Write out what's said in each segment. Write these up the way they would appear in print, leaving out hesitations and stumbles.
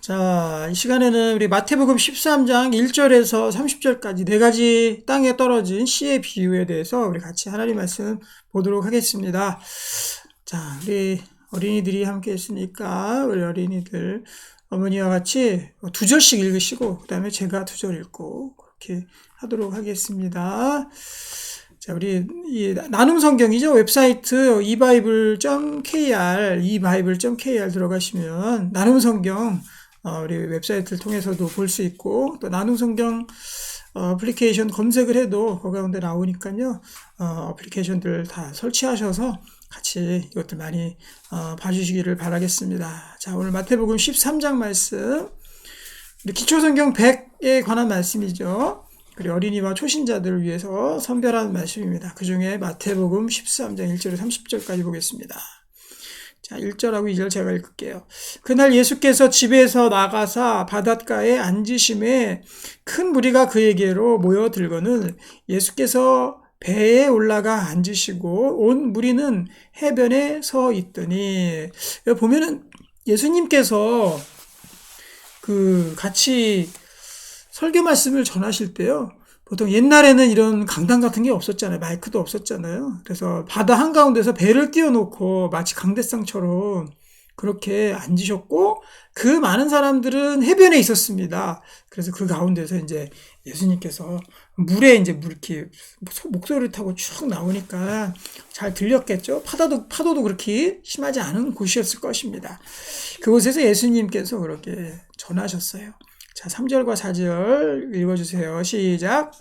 자, 이 시간에는 우리 마태복음 13장 1절에서 30절까지 네 가지 땅에 떨어진 씨의 비유에 대해서 우리 같이 하나님 말씀 보도록 하겠습니다. 자, 우리 어린이들이 함께 했으니까 우리 어린이들 어머니와 같이 두 절씩 읽으시고 그 다음에 제가 두 절 읽고 그렇게 하도록 하겠습니다. 자, 우리 이 나눔 성경이죠. 웹사이트 ebible.kr 들어가시면 나눔 성경 우리 웹사이트를 통해서도 볼 수 있고 또 나눔 성경 어플리케이션 검색을 해도 그 가운데 나오니까요. 어플리케이션들 다 설치하셔서 같이 이것들 많이 봐주시기를 바라겠습니다. 자, 오늘 마태복음 13장 말씀 우리 기초성경 100에 관한 말씀이죠. 그리고 어린이와 초신자들을 위해서 선별한 말씀입니다. 그 중에 마태복음 13장 1절에서 30절까지 보겠습니다. 자, 1절하고 2절 제가 읽을게요. 그날 예수께서 집에서 나가사 바닷가에 앉으심에 큰 무리가 그에게로 모여들거늘 예수께서 배에 올라가 앉으시고 온 무리는 해변에 서 있더니, 여기 보면은 예수님께서 같이 설교 말씀을 전하실 때요. 보통 옛날에는 이런 강당 같은 게 없었잖아요. 마이크도 없었잖아요. 그래서 바다 한가운데서 배를 띄워놓고 마치 강대상처럼 그렇게 앉으셨고 그 많은 사람들은 해변에 있었습니다. 그래서 그 가운데서 이제 예수님께서 물에 이제 이렇게 목소리를 타고 쭉 나오니까 잘 들렸겠죠. 파도도 그렇게 심하지 않은 곳이었을 것입니다. 그곳에서 예수님께서 그렇게 전하셨어요. 자, 3절과 4절 읽어주세요. 시작.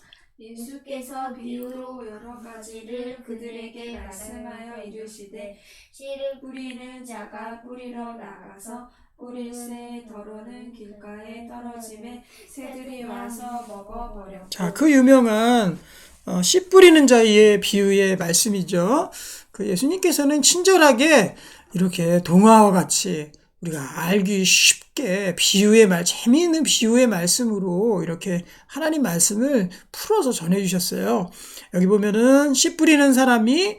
예수께서 비유로 여러 가지를 그들에게 말씀하여 이르시되 씨를 뿌리는 자가 뿌리러 나가서 뿌릴새 더러는 길가에 떨어짐에 새들이 와서 먹어버렸고. 자, 그 유명한 씨 뿌리는 자의 비유의 말씀이죠. 그 예수님께서는 친절하게 이렇게 동화와 같이 우리가 알기 쉽게 재미있는 비유의 말씀으로 이렇게 하나님 말씀을 풀어서 전해주셨어요. 여기 보면은 씨 뿌리는 사람이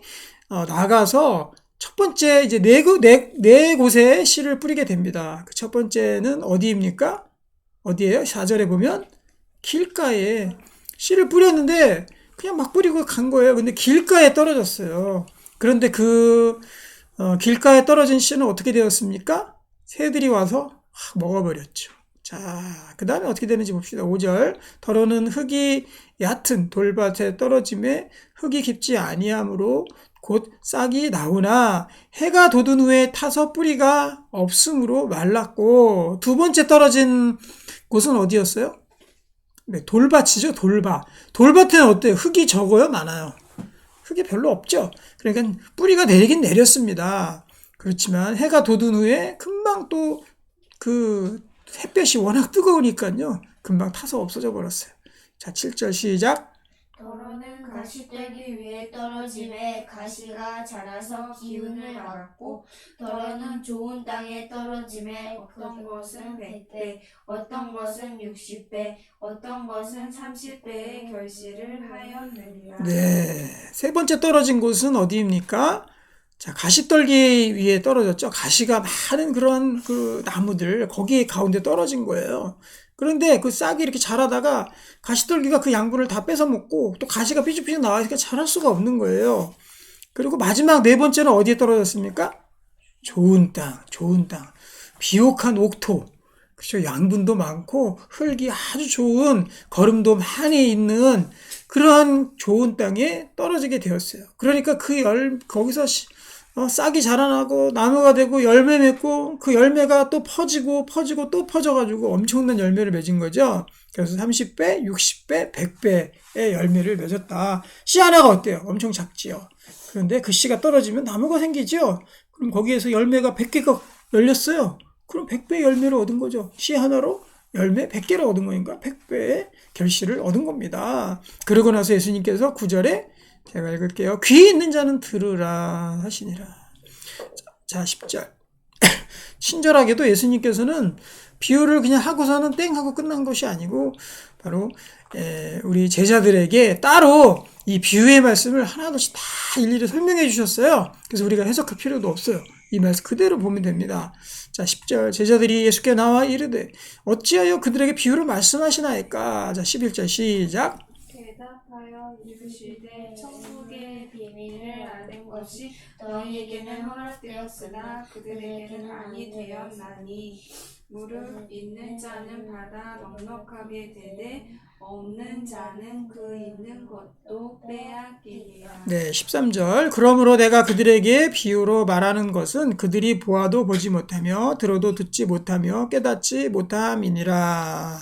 나가서 첫 번째 이제 네 곳에 씨를 뿌리게 됩니다. 그 첫 번째는 어디입니까? 어디예요? 4절에 보면 길가에 씨를 뿌렸는데 그냥 막 뿌리고 간 거예요. 근데 길가에 떨어졌어요. 그런데 길가에 떨어진 씨는 어떻게 되었습니까? 새들이 와서 먹어버렸죠. 자, 그 다음에 어떻게 되는지 봅시다. 5절. 더러는 흙이 얕은 돌밭에 떨어짐에 흙이 깊지 아니하므로 곧 싹이 나오나 해가 돋은 후에 타서 뿌리가 없으므로 말랐고, 두 번째 떨어진 곳은 어디였어요? 네, 돌밭이죠. 돌밭에는 어때요? 흙이 적어요? 많아요? 흙이 별로 없죠. 그러니까 뿌리가 내리긴 내렸습니다. 그렇지만 해가 돋은 후에 금방 또 햇볕이 워낙 뜨거우니까요. 금방 타서 없어져 버렸어요. 자, 7절 시작. 더러는 가시떼기 위에 떨어짐에 가시가 자라서 기운을 알았고 더러는 좋은 땅에 떨어짐에 어떤 것은 100배, 어떤 것은 60배, 어떤 것은 30배의 결실을 하였느니라. 네, 세 번째 떨어진 곳은 어디입니까? 자, 가시떨기 위에 떨어졌죠. 가시가 많은 그런 나무들 거기 가운데 떨어진 거예요. 그런데 그 싹이 이렇게 자라다가 가시떨기가 그 양분을 다 뺏어 먹고 또 가시가 삐죽삐죽 나와서 자랄 수가 없는 거예요. 그리고 마지막 네 번째는 어디에 떨어졌습니까? 좋은 땅. 비옥한 옥토. 그렇죠. 양분도 많고 흙이 아주 좋은 거름도 많이 있는 그런 좋은 땅에 떨어지게 되었어요. 그러니까 거기서 싹이 자라나고 나무가 되고 열매 맺고 그 열매가 또 퍼지고 또 퍼져가지고 엄청난 열매를 맺은 거죠. 그래서 30배, 60배, 100배의 열매를 맺었다. 씨 하나가 어때요? 엄청 작지요. 그런데 그 씨가 떨어지면 나무가 생기죠. 그럼 거기에서 열매가 100개가 열렸어요. 그럼 100배 열매를 얻은 거죠. 씨 하나로 열매 100개를 얻은 거니까 100배의 결실을 얻은 겁니다. 그러고 나서 예수님께서 9절에 제가 읽을게요. 귀 있는 자는 들으라 하시니라. 자, 10절. 친절하게도 예수님께서는 비유를 그냥 하고서는 땡 하고 끝난 것이 아니고 바로 우리 제자들에게 따로 이 비유의 말씀을 하나둘씩 다 일일이 설명해 주셨어요. 그래서 우리가 해석할 필요도 없어요. 이 말씀 그대로 보면 됩니다. 자, 10절 제자들이 예수께 나와 이르되 어찌하여 그들에게 비유로 말씀하시나이까. 자, 11절 시작. 대답하여 이르시되 천국의 비밀을 아는 것이 너희에게는 허락되었으나 그들에게는 아니 되었나니 무릇 있는 자는 받아 넉넉하게 되되 없는 자는 그 있는 것도 빼앗기리라. 네, 13절 그러므로 내가 그들에게 비유로 말하는 것은 그들이 보아도 보지 못하며 들어도 듣지 못하며 깨닫지 못함이니라.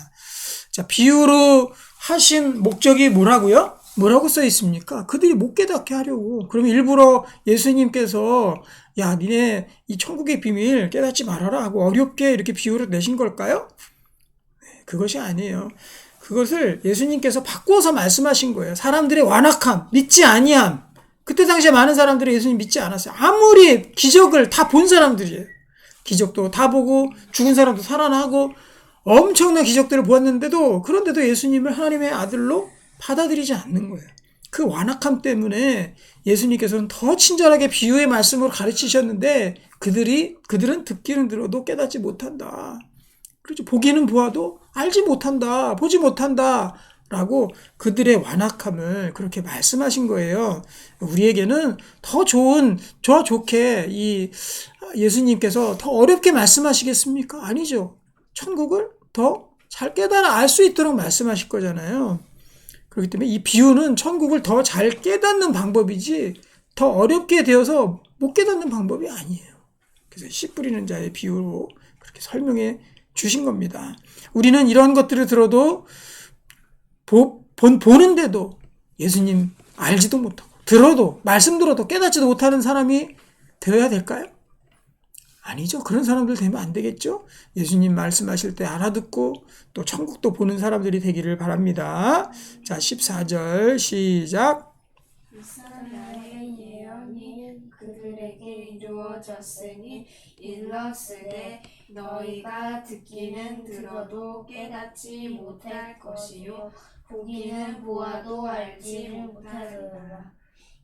자, 비유로 하신 목적이 뭐라고요? 뭐라고 써 있습니까? 그들이 못 깨닫게 하려고. 그러면 일부러 예수님께서 야, 니네 이 천국의 비밀 깨닫지 말아라 하고 어렵게 이렇게 비유를 내신 걸까요? 네, 그것이 아니에요. 그것을 예수님께서 바꿔서 말씀하신 거예요. 사람들의 완악함, 믿지 아니함. 그때 당시에 많은 사람들이 예수님 믿지 않았어요. 아무리 기적을 다 본 사람들이에요. 기적도 다 보고 죽은 사람도 살아나고 엄청난 기적들을 보았는데도 그런데도 예수님을 하나님의 아들로 받아들이지 않는 거예요. 그 완악함 때문에 예수님께서는 더 친절하게 비유의 말씀으로 가르치셨는데 그들은 듣기는 들어도 깨닫지 못한다. 그렇죠. 보기는 보아도 알지 못한다. 보지 못한다. 라고 그들의 완악함을 그렇게 말씀하신 거예요. 우리에게는 더 좋게 이 예수님께서 더 어렵게 말씀하시겠습니까? 아니죠. 천국을 더 잘 깨달아 알 수 있도록 말씀하실 거잖아요. 그렇기 때문에 이 비유는 천국을 더 잘 깨닫는 방법이지 더 어렵게 되어서 못 깨닫는 방법이 아니에요. 그래서 씨 뿌리는 자의 비유로 그렇게 설명해 주신 겁니다. 우리는 이런 것들을 들어도 보는데도 예수님 알지도 못하고 말씀 들어도 깨닫지도 못하는 사람이 되어야 될까요? 아니죠. 그런 사람들 되면 안 되겠죠. 예수님 말씀하실 때 알아듣고 또 천국도 보는 사람들이 되기를 바랍니다. 자, 14절 시작. 이사야의 예언이 그들에게 이루어졌으니 일렀으되 너희가 듣기는 들어도 깨닫지 못할 것이요 보기는 보아도 알지 못하리라.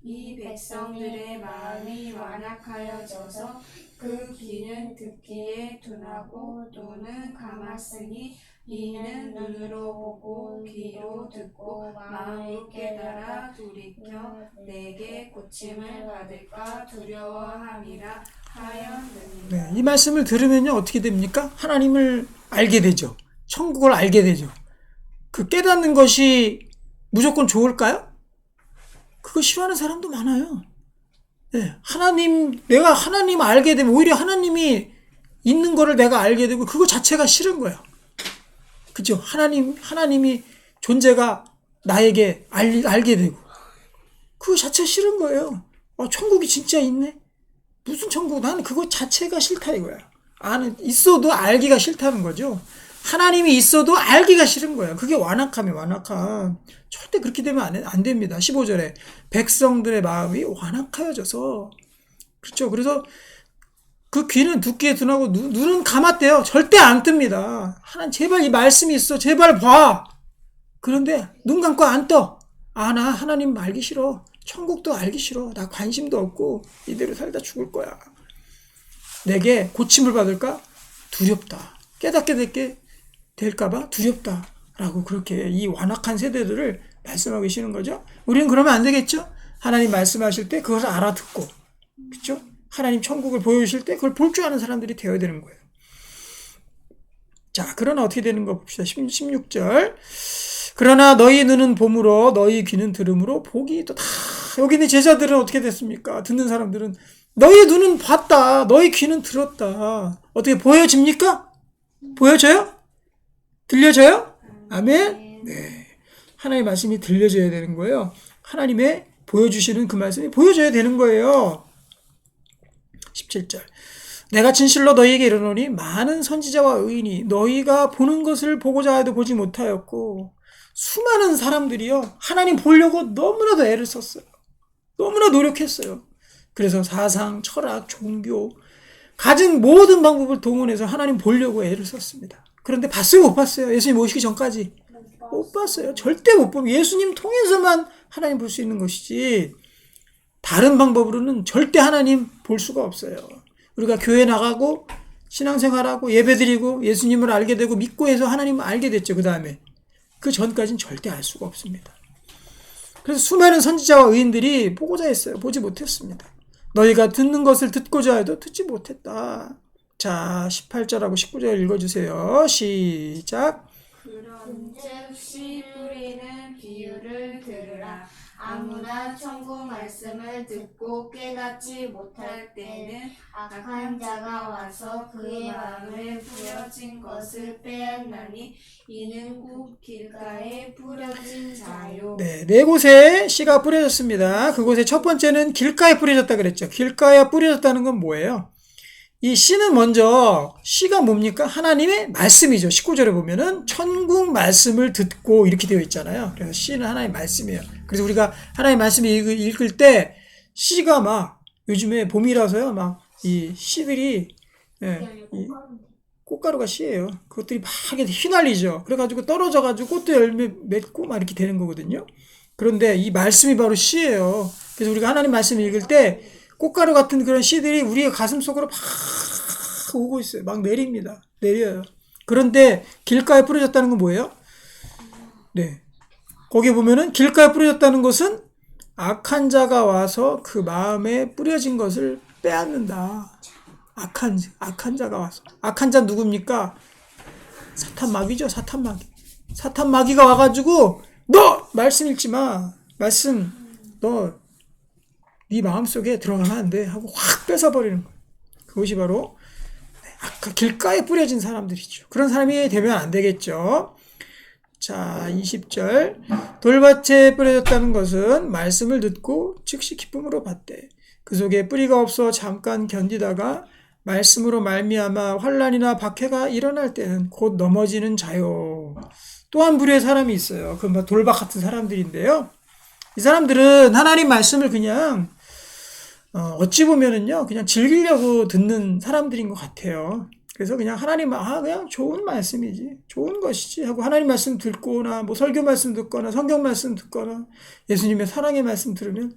이 백성들의 마음이 완악하여져서 그 귀는 듣기에 둔하고 눈은 감았으니 이는 눈으로 보고 귀로 듣고 마음으로 깨달아 돌이켜 내게 고침을 받을까 두려워함이라 하였느니라. 네, 이 말씀을 들으면요 어떻게 됩니까? 하나님을 알게 되죠. 천국을 알게 되죠. 그 깨닫는 것이 무조건 좋을까요? 그거 싫어하는 사람도 많아요. 네, 내가 하나님 알게 되면 오히려 하나님이 있는 거를 내가 알게 되고 그거 자체가 싫은 거야. 그죠? 하나님이 존재가 나에게 알게 되고 그거 자체가 싫은 거예요. 천국이 진짜 있네? 무슨 천국? 나는 그거 자체가 싫다 이거야. 있어도 알기가 싫다는 거죠. 하나님이 있어도 알기가 싫은 거야. 그게 완악함이에요, 완악함. 절대 그렇게 되면 안 됩니다. 15절에 백성들의 마음이 완악하여져서 그렇죠. 그래서 그 귀는 듣기에 둔하고 눈은 감았대요. 절대 안 뜹니다. 하나님 제발 이 말씀이 있어. 제발 봐. 그런데 눈 감고 안 떠. 나 하나님 알기 싫어. 천국도 알기 싫어. 나 관심도 없고 이대로 살다 죽을 거야. 내게 고침을 받을까? 두렵다. 깨닫게 될까봐 두렵다. 라고 그렇게 이 완악한 세대들을 말씀하고 계시는 거죠. 우리는 그러면 안 되겠죠? 하나님 말씀하실 때 그것을 알아듣고, 그렇죠? 하나님 천국을 보여주실 때 그걸 볼 줄 아는 사람들이 되어야 되는 거예요. 자, 그러나 어떻게 되는 거 봅시다. 16절. 그러나 너희 눈은 봄으로 너희 귀는 들음으로 복이 또 다. 여기 있는 제자들은 어떻게 됐습니까? 듣는 사람들은 너희 눈은 봤다. 너희 귀는 들었다. 어떻게 보여집니까? 보여져요? 들려져요? 아멘? 네. 하나님의 말씀이 들려져야 되는 거예요. 하나님의 보여주시는 그 말씀이 보여져야 되는 거예요. 17절. 내가 진실로 너희에게 이르노니 많은 선지자와 의인이 너희가 보는 것을 보고자 해도 보지 못하였고 수많은 사람들이요. 하나님 보려고 너무나도 애를 썼어요. 너무나 노력했어요. 그래서 사상, 철학, 종교 가진 모든 방법을 동원해서 하나님 보려고 애를 썼습니다. 그런데 봤어요? 못 봤어요? 예수님 오시기 전까지? 못 봤어요. 절대 못 보고 예수님 통해서만 하나님 볼 수 있는 것이지 다른 방법으로는 절대 하나님 볼 수가 없어요. 우리가 교회 나가고 신앙생활하고 예배드리고 예수님을 알게 되고 믿고 해서 하나님을 알게 됐죠. 그 다음에 그 전까지는 절대 알 수가 없습니다. 그래서 수많은 선지자와 의인들이 보고자 했어요. 보지 못했습니다. 너희가 듣는 것을 듣고자 해도 듣지 못했다. 자, 18절하고 19절 읽어주세요. 시작. 그런즉 씨 뿌리는 비유를 들으라. 아무나 천국 말씀을 듣고 깨닫지 못할 때는 악한 자가 와서 그의 마음에 뿌려진 것을 빼앗나니 이는 곧 길가에 뿌려진 자요. 네, 네 곳에 씨가 뿌려졌습니다. 그곳에 첫 번째는 길가에 뿌려졌다 그랬죠. 길가에 뿌려졌다는 건 뭐예요? 이 씨는 먼저, 씨가 뭡니까? 하나님의 말씀이죠. 19절에 보면은 천국 말씀을 듣고 이렇게 되어 있잖아요. 그래서 씨는 하나님의 말씀이에요. 그래서 우리가 하나님의 말씀을 읽을 때 씨가 막 요즘에 봄이라서요. 막 이 씨들이 이 꽃가루가 씨예요. 그것들이 막 휘날리죠. 그래가지고 떨어져가지고 꽃도 열매 맺고 막 이렇게 되는 거거든요. 그런데 이 말씀이 바로 씨예요. 그래서 우리가 하나님 말씀을 읽을 때 꽃가루 같은 그런 씨들이 우리의 가슴 속으로 막 오고 있어요. 막 내립니다. 내려요. 그런데 길가에 뿌려졌다는 건 뭐예요? 네. 거기 보면은 길가에 뿌려졌다는 것은 악한 자가 와서 그 마음에 뿌려진 것을 빼앗는다. 악한 자가 와서. 악한 자 누굽니까? 사탄 마귀죠. 사탄 마귀. 사탄 마귀가 와가지고 너 말씀 읽지 마. 말씀 너 네 마음속에 들어가면 안 돼 하고 확 뺏어버리는 거예요. 그것이 바로 길가에 뿌려진 사람들이죠. 그런 사람이 되면 안 되겠죠. 자, 20절. 돌밭에 뿌려졌다는 것은 말씀을 듣고 즉시 기쁨으로 받되 그 속에 뿌리가 없어 잠깐 견디다가 말씀으로 말미암아 환난이나 박해가 일어날 때는 곧 넘어지는 자요. 또 한 부류의 사람이 있어요. 그 돌밭 같은 사람들인데요. 이 사람들은 하나님 말씀을 그냥 어찌 보면은요, 그냥 즐기려고 듣는 사람들인 것 같아요. 그래서 그냥 하나님, 그냥 좋은 말씀이지, 좋은 것이지 하고 하나님 말씀 듣거나, 뭐 설교 말씀 듣거나, 성경 말씀 듣거나, 예수님의 사랑의 말씀 들으면,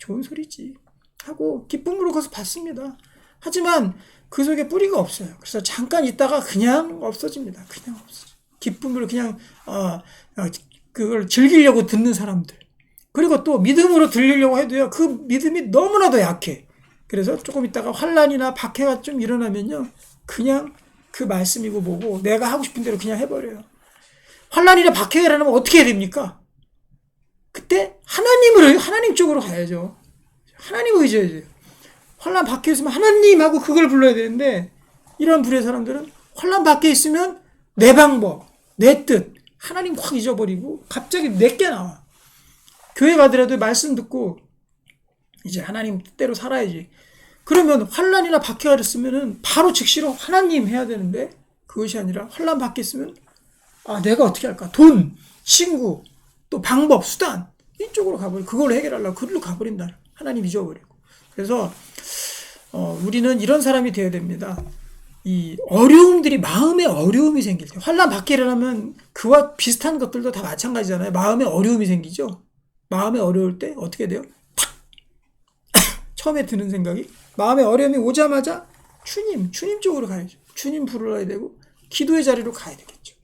좋은 소리지 하고 기쁨으로 그것을 받습니다. 하지만 그 속에 뿌리가 없어요. 그래서 잠깐 있다가 그냥 없어집니다. 그냥 없어져. 기쁨으로 그냥, 그걸 즐기려고 듣는 사람들. 그리고 또 믿음으로 들리려고 해도요. 그 믿음이 너무나도 약해. 그래서 조금 있다가 환난이나 박해가 좀 일어나면요. 그냥 그 말씀이고 뭐고 내가 하고 싶은 대로 그냥 해버려요. 환난이나 박해가 일어나면 어떻게 해야 됩니까? 그때 하나님 쪽으로 가야죠. 하나님 의지해야 돼요. 환난 박해 있으면 하나님하고 그걸 불러야 되는데 이런 부류의 사람들은 환난 박해 있으면 내 방법, 내 뜻, 하나님 확 잊어버리고 갑자기 내게 나와. 교회 가더라도 말씀 듣고 이제 하나님 뜻대로 살아야지. 그러면 환난이나 박해가 있으면은 바로 즉시로 하나님 해야 되는데 그것이 아니라 환난 박해 있으면 내가 어떻게 할까? 돈, 친구, 또 방법, 수단 이쪽으로 가버리고 그걸 해결하려고 그걸로 가버린다. 하나님 잊어버리고. 그래서 우리는 이런 사람이 되어야 됩니다. 이 어려움들이 마음에 어려움이 생길 때 환난 박해 일어나면 그와 비슷한 것들도 다 마찬가지잖아요. 마음에 어려움이 생기죠. 마음에 어려울 때 어떻게 돼요? 탁! 처음에 드는 생각이 마음에 어려움이 오자마자 주님 쪽으로 가야죠. 주님 불러야 되고 기도의 자리로 가야 되겠죠.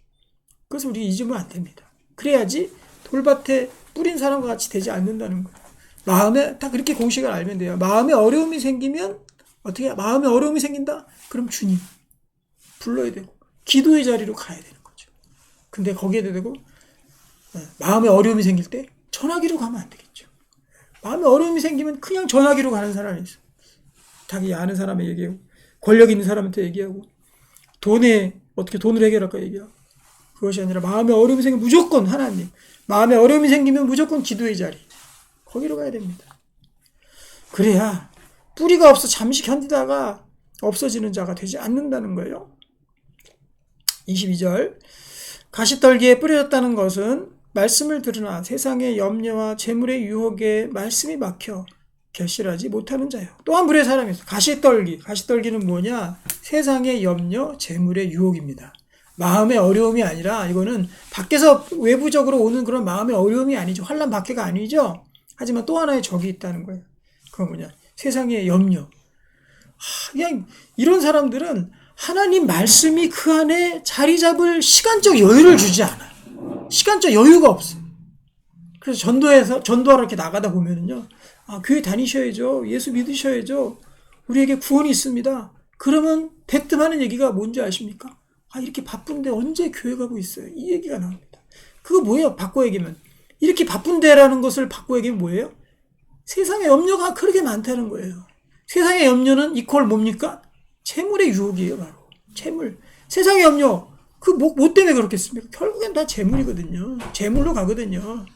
그래서 우리 잊으면 안 됩니다. 그래야지 돌밭에 뿌린 사람과 같이 되지 않는다는 거예요. 마음에 딱 그렇게 공식을 알면 돼요. 마음에 어려움이 생기면 어떻게 해요? 마음에 어려움이 생긴다? 그럼 주님 불러야 되고 기도의 자리로 가야 되는 거죠. 근데 거기에 대고 마음에 어려움이 생길 때 전화기로 가면 안 되겠죠. 마음에 어려움이 생기면 그냥 전화기로 가는 사람이 있어. 자기 아는 사람에 얘기하고 권력 있는 사람한테 얘기하고 어떻게 돈을 해결할까 얘기하고 그것이 아니라 마음에 어려움이 생기면 무조건 하나님, 마음에 어려움이 생기면 무조건 기도의 자리 거기로 가야 됩니다. 그래야 뿌리가 없어 잠시 견디다가 없어지는 자가 되지 않는다는 거예요. 22절 가시떨기에 뿌려졌다는 것은 말씀을 들으나 세상의 염려와 재물의 유혹에 말씀이 막혀 결실하지 못하는 자요. 또 한 부류의 사람이 있어요. 가시떨기는 뭐냐? 세상의 염려, 재물의 유혹입니다. 마음의 어려움이 아니라 이거는 밖에서 외부적으로 오는 그런 마음의 어려움이 아니죠. 환난 박해가 아니죠. 하지만 또 하나의 적이 있다는 거예요. 그건 뭐냐? 세상의 염려. 그냥 이런 사람들은 하나님 말씀이 그 안에 자리 잡을 시간적 여유를 주지 않아요. 시간적 여유가 없어요. 그래서 전도하러 이렇게 나가다 보면은요, 교회 다니셔야죠. 예수 믿으셔야죠. 우리에게 구원이 있습니다. 그러면 대뜸 하는 얘기가 뭔지 아십니까? 이렇게 바쁜데 언제 교회 가고 있어요? 이 얘기가 나옵니다. 그거 뭐예요? 바꿔 얘기면. 이렇게 바쁜데라는 것을 바꿔 얘기면 뭐예요? 세상에 염려가 그렇게 많다는 거예요. 세상의 염려는 이퀄 뭡니까? 재물의 유혹이에요, 바로. 재물. 세상의 염려. 뭐 때문에 그렇겠습니까? 결국엔 다 재물이거든요. 재물로 가거든요.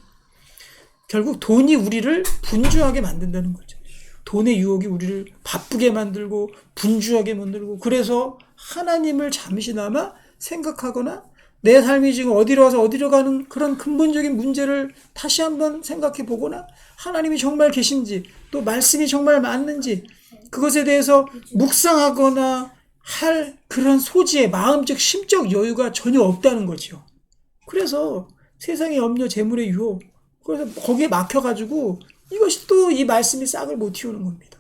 결국 돈이 우리를 분주하게 만든다는 거죠. 돈의 유혹이 우리를 바쁘게 만들고 분주하게 만들고, 그래서 하나님을 잠시나마 생각하거나 내 삶이 지금 어디로 와서 어디로 가는 그런 근본적인 문제를 다시 한번 생각해 보거나, 하나님이 정말 계신지 또 말씀이 정말 맞는지 그것에 대해서 묵상하거나 할 그런 소지의 마음적 심적 여유가 전혀 없다는 거죠. 그래서 세상의 염려, 재물의 유혹, 그래서 거기에 막혀가지고 이것이 또 이 말씀이 싹을 못 틔우는 겁니다.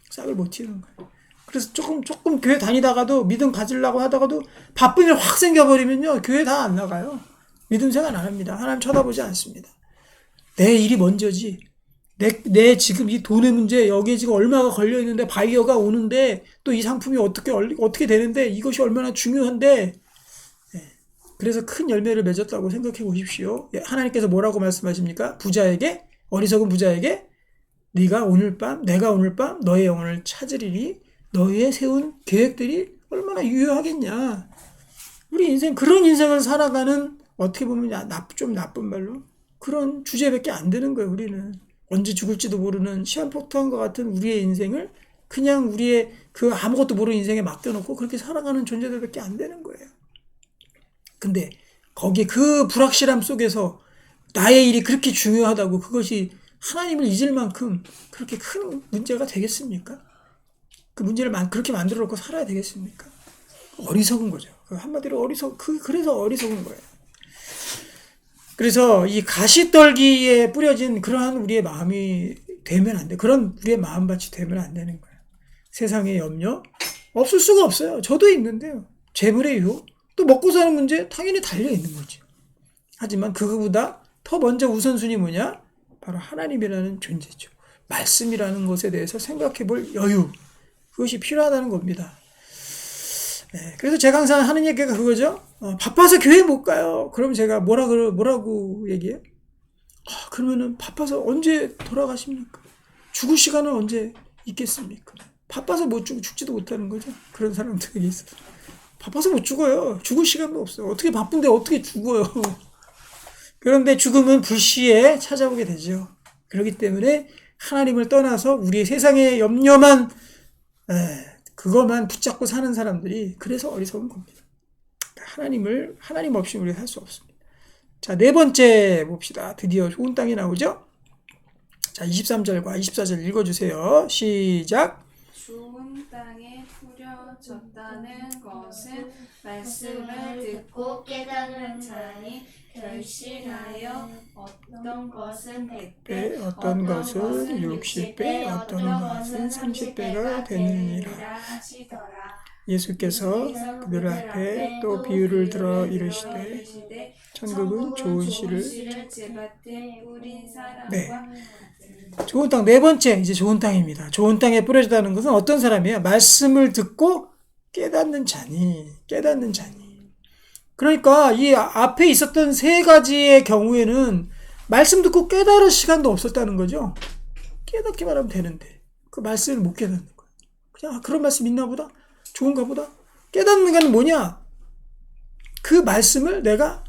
싹을 못 틔우는 거예요. 그래서 조금 교회 다니다가도 믿음 가지려고 하다가도 바쁜 일 확 생겨버리면요, 교회 다 안 나가요. 믿음 생활 안 합니다. 하나님 쳐다보지 않습니다. 내 일이 먼저지. 내 지금 이 돈의 문제, 여기에 지금 얼마가 걸려있는데, 바이어가 오는데, 또 이 상품이 어떻게 되는데, 이것이 얼마나 중요한데, 그래서 큰 열매를 맺었다고 생각해 보십시오. 하나님께서 뭐라고 말씀하십니까? 어리석은 부자에게, 내가 오늘 밤 너의 영혼을 찾으리니 너희의 세운 계획들이 얼마나 유효하겠냐. 우리 인생, 그런 인생을 살아가는, 어떻게 보면 좀 나쁜 말로, 그런 주제밖에 안 되는 거예요, 우리는. 언제 죽을지도 모르는 시한폭탄과 같은 우리의 인생을 그냥 우리의 그 아무것도 모르는 인생에 맡겨놓고 그렇게 살아가는 존재들밖에 안 되는 거예요. 근데 거기에 그 불확실함 속에서 나의 일이 그렇게 중요하다고 그것이 하나님을 잊을 만큼 그렇게 큰 문제가 되겠습니까? 그 문제를 그렇게 만들어 놓고 살아야 되겠습니까? 어리석은 거죠. 한마디로 그래서 어리석은 거예요. 그래서 이 가시떨기에 뿌려진 그러한 우리의 마음이 되면 안 돼. 그런 우리의 마음밭이 되면 안 되는 거예요. 세상의 염려 없을 수가 없어요. 저도 있는데요. 재물의 유혹, 또 먹고 사는 문제 당연히 달려 있는 거죠. 하지만 그거보다 더 먼저 우선순위 뭐냐? 바로 하나님이라는 존재죠. 말씀이라는 것에 대해서 생각해 볼 여유, 그것이 필요하다는 겁니다. 그래서 제가 항상 하는 얘기가 그거죠. 바빠서 교회 못 가요. 그럼 제가 뭐라고 얘기해요? 그러면은 바빠서 언제 돌아가십니까? 죽을 시간은 언제 있겠습니까? 바빠서 못 죽지도 못하는 거죠. 그런 사람들에게 있어서. 바빠서 못 죽어요. 죽을 시간도 없어요. 어떻게 바쁜데 어떻게 죽어요. 그런데 죽음은 불시에 찾아오게 되죠. 그렇기 때문에 하나님을 떠나서 우리의 세상의 염려만, 그것만 붙잡고 사는 사람들이 그래서 어리석은 겁니다. 하나님 없이 우리가 살 수 없습니다. 자, 네 번째 봅시다. 드디어 좋은 땅이 나오죠? 자, 23절과 24절 읽어주세요. 시작. 좋은 땅에 뿌려졌다는 것은 말씀을 듣고 깨닫는 자니 결실하여 어떤 것은 100배, 어떤 것은 60배, 어떤 것은 30배가 되느니라 하시더라. 예수께서 그들 앞에 또 비유를 들어 이르시되 천국은 좋은 씨를 제밭에 뿌린 사람과 네. 좋은 땅, 네 번째 이제 좋은 땅입니다. 좋은 땅에 뿌려졌다는 것은 어떤 사람이에요? 말씀을 듣고 깨닫는 자니. 그러니까 이 앞에 있었던 세 가지의 경우에는 말씀 듣고 깨달을 시간도 없었다는 거죠. 깨닫기만 하면 되는데 그 말씀을 못 깨닫는 거예요. 그냥 그런 말씀 있나 보다, 좋은가 보다. 깨닫는 건 뭐냐? 그 말씀을 내가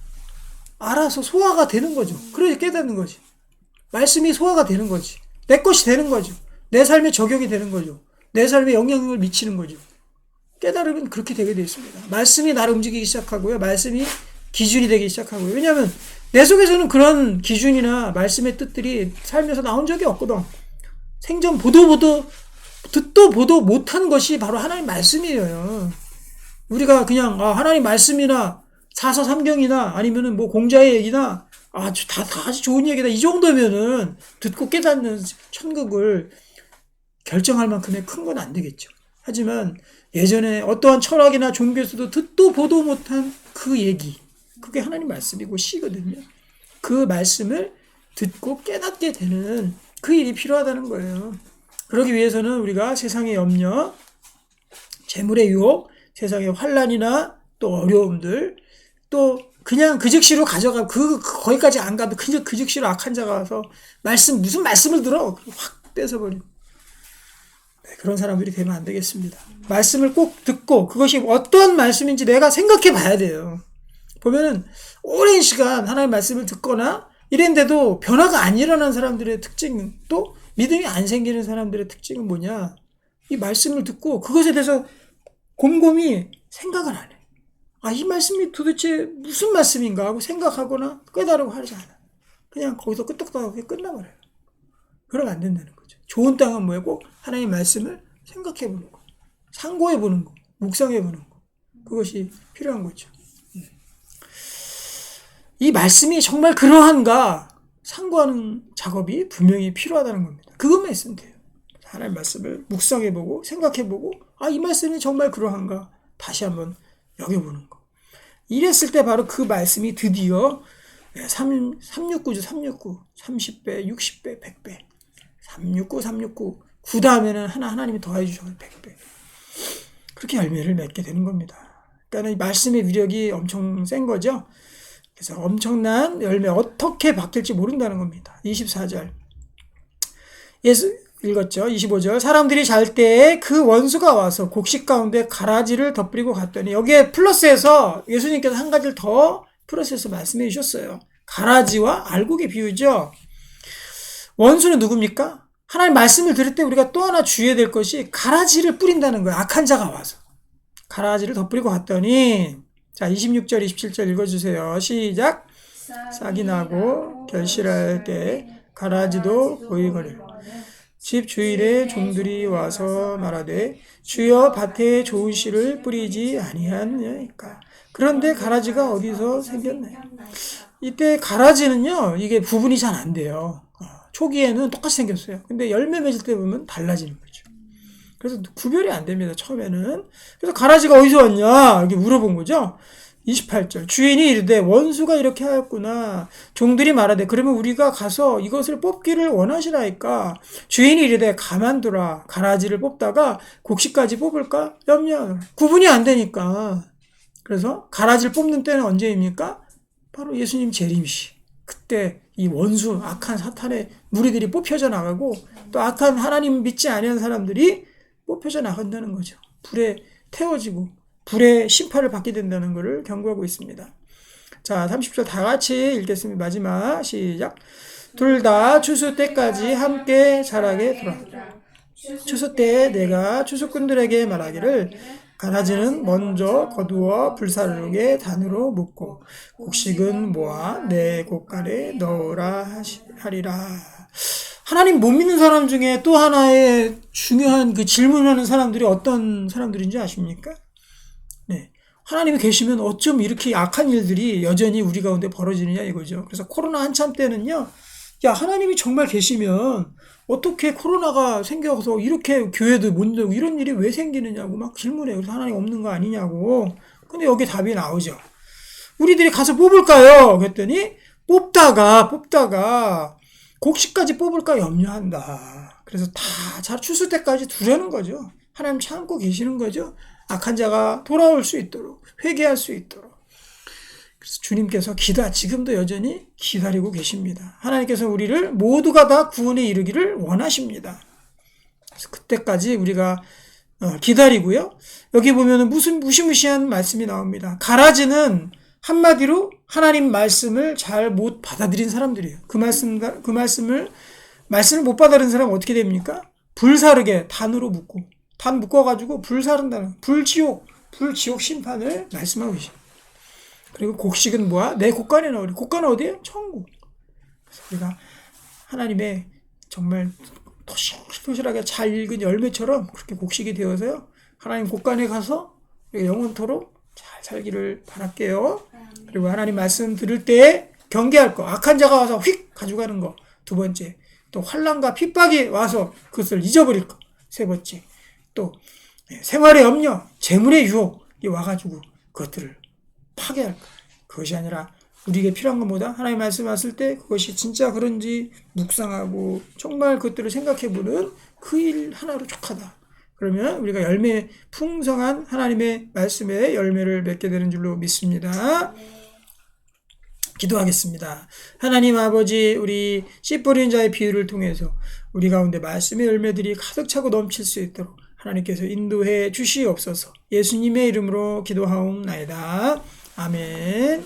알아서 소화가 되는 거죠. 그래야 깨닫는 거지. 말씀이 소화가 되는 거지. 내 것이 되는 거죠. 내 삶에 적용이 되는 거죠. 내 삶에 영향력을 미치는 거죠. 깨달으면 그렇게 되게 되어 있습니다. 말씀이 나를 움직이기 시작하고요. 말씀이 기준이 되기 시작하고요. 왜냐하면 내 속에서는 그런 기준이나 말씀의 뜻들이 삶에서 나온 적이 없거든. 생전 듣도 보도 못한 것이 바로 하나님 말씀이에요. 우리가 그냥 하나님 말씀이나 사서삼경이나 아니면은 뭐 공자의 얘기나 다 아주 좋은 얘기다 이 정도면은 듣고 깨닫는 천국을 결정할 만큼의 큰 건 안 되겠죠. 하지만 예전에 어떠한 철학이나 종교에서도 듣도 보도 못한 그 얘기, 그게 하나님 말씀이고 시거든요. 그 말씀을 듣고 깨닫게 되는 그 일이 필요하다는 거예요. 그러기 위해서는 우리가 세상의 염려, 재물의 유혹, 세상의 환난이나 또 어려움들, 또 그냥 그 즉시로 가져가 거기까지 안 가도 그냥 그 즉시로 악한 자가 와서 무슨 말씀을 들어 확 뺏어버리고, 네, 그런 사람들이 되면 안 되겠습니다. 말씀을 꼭 듣고 그것이 어떤 말씀인지 내가 생각해 봐야 돼요. 보면은 오랜 시간 하나님의 말씀을 듣거나 이랬는데도 변화가 안 일어난 사람들의 특징은, 또 믿음이 안 생기는 사람들의 특징은 뭐냐? 이 말씀을 듣고 그것에 대해서 곰곰이 생각을 안 해. 이 말씀이 도대체 무슨 말씀인가 하고 생각하거나 깨달으려고 하지 않아. 그냥 거기서 끄떡하고 끝나버려요. 그러면 안 된다는 거죠. 좋은 땅은 뭐예요? 꼭 하나님의 말씀을 생각해 보는 거, 상고해 보는 거, 묵상해 보는 거. 그것이 필요한 거죠. 이 말씀이 정말 그러한가 상고하는 작업이 분명히 필요하다는 겁니다. 그것만 있으면 돼요. 하나님의 말씀을 묵상해보고 생각해보고 이 말씀이 정말 그러한가 다시 한번 여겨보는 거. 이랬을 때 바로 그 말씀이 드디어 369죠. 369, 30배, 60배, 100배, 369, 369, 9 다음에는 하나님이 더해 주셔서 100배. 그렇게 열매를 맺게 되는 겁니다. 그러니까 이 말씀의 위력이 엄청 센 거죠. 그래서 엄청난 열매 어떻게 바뀔지 모른다는 겁니다. 24절. 예수 읽었죠. 25절. 사람들이 잘 때에 그 원수가 와서 곡식 가운데 가라지를 덧뿌리고 갔더니, 여기에 플러스해서 예수님께서 한 가지를 더 플러스해서 말씀해 주셨어요. 가라지와 알곡의 비유죠. 원수는 누굽니까? 하나님 말씀을 들을 때 우리가 또 하나 주의해야 될 것이 가라지를 뿌린다는 거예요. 악한 자가 와서. 가라지를 덧뿌리고 갔더니, 자, 26절, 27절 읽어주세요. 시작. 싹이 나고 결실할 때 가라지도 보이거늘. 집 주일에 종들이 와서 말하되 주여 밭에 좋은 씨를 뿌리지 아니하니까. 그런데 가라지가 어디서 생겼나요? 이때 가라지는요, 이게 구분이 잘 안 돼요. 초기에는 똑같이 생겼어요. 근데 열매 맺을 때 보면 달라지는 거죠. 그래서 구별이 안 됩니다, 처음에는. 그래서 가라지가 어디서 왔냐 이렇게 물어본 거죠. 28절. 주인이 이르되 원수가 이렇게 하였구나. 종들이 말하되 그러면 우리가 가서 이것을 뽑기를 원하시나이까. 주인이 이르되 가만두라. 가라지를 뽑다가 곡식까지 뽑을까 염려하노라. 구분이 안 되니까. 그래서 가라지를 뽑는 때는 언제입니까? 바로 예수님 재림시. 그때 이 원수, 악한 사탄의 무리들이 뽑혀져 나가고, 또 악한 하나님 믿지 아니한 사람들이 뽑혀져 나간다는 거죠. 불에 태워지고 불의 심판을 받게 된다는 것을 경고하고 있습니다. 자, 30절 다 같이 읽겠습니다. 마지막 시작. 둘 다 추수 때까지 함께 자라게 두라. 추수 때에 내가 추수꾼들에게 말하기를 가라지는 먼저 거두어 불사르게 단으로 묶고 곡식은 모아 내 곳간에 넣으라 하리라. 하나님 못 믿는 사람 중에 또 하나의 중요한 그 질문하는 사람들이 어떤 사람들인지 아십니까? 네. 하나님이 계시면 어쩜 이렇게 악한 일들이 여전히 우리 가운데 벌어지느냐 이거죠. 그래서 코로나 한참 때는요, 야, 하나님이 정말 계시면 어떻게 코로나가 생겨서 이렇게 교회도 못 열고 이런 일이 왜 생기느냐고 막 질문해요. 그래서 하나님 없는 거 아니냐고. 근데 여기 답이 나오죠. 우리들이 가서 뽑을까요? 그랬더니 뽑다가 곡식까지 뽑을까 염려한다. 그래서 다 잘 추수 때까지 두려는 거죠. 하나님 참고 계시는 거죠. 악한 자가 돌아올 수 있도록, 회개할 수 있도록. 그래서 주님께서 지금도 여전히 기다리고 계십니다. 하나님께서 우리를 모두가 다 구원에 이르기를 원하십니다. 그래서 그때까지 우리가 기다리고요. 여기 보면은 무시무시한 말씀이 나옵니다. 가라지는 한마디로 하나님 말씀을 잘 못 받아들인 사람들이에요. 그 말씀을 못 받아들인 사람은 어떻게 됩니까? 불사르게 단으로 묶고, 단 묶어가지고 불사른다는, 불지옥 심판을 말씀하고 계십니다. 그리고 곡식은 뭐야? 내 곳간에 넣으리. 곳간은 어디에? 천국. 그래서 우리가 하나님의 정말 토실토실하게 잘 익은 열매처럼 그렇게 곡식이 되어서요, 하나님 곳간에 가서 영원토록 잘 살기를 바랄게요. 그리고 하나님 말씀 들을 때 경계할 거, 악한 자가 와서 휙 가져가는 거. 두 번째, 또 환난과 핍박이 와서 그것을 잊어버릴 거. 세 번째, 또 생활의 염려, 재물의 유혹이 와가지고 그것들을 파괴할까? 그것이 아니라 우리에게 필요한 것보다 하나님 말씀 왔을 때 그것이 진짜 그런지 묵상하고 정말 그것들을 생각해보는 그 일 하나로 족하다. 그러면 우리가 풍성한 하나님의 말씀의 열매를 맺게 되는 줄로 믿습니다. 기도하겠습니다. 하나님 아버지, 우리 씨 뿌리는 자의 비유를 통해서 우리 가운데 말씀의 열매들이 가득 차고 넘칠 수 있도록 하나님께서 인도해 주시옵소서. 예수님의 이름으로 기도하옵나이다. 아멘.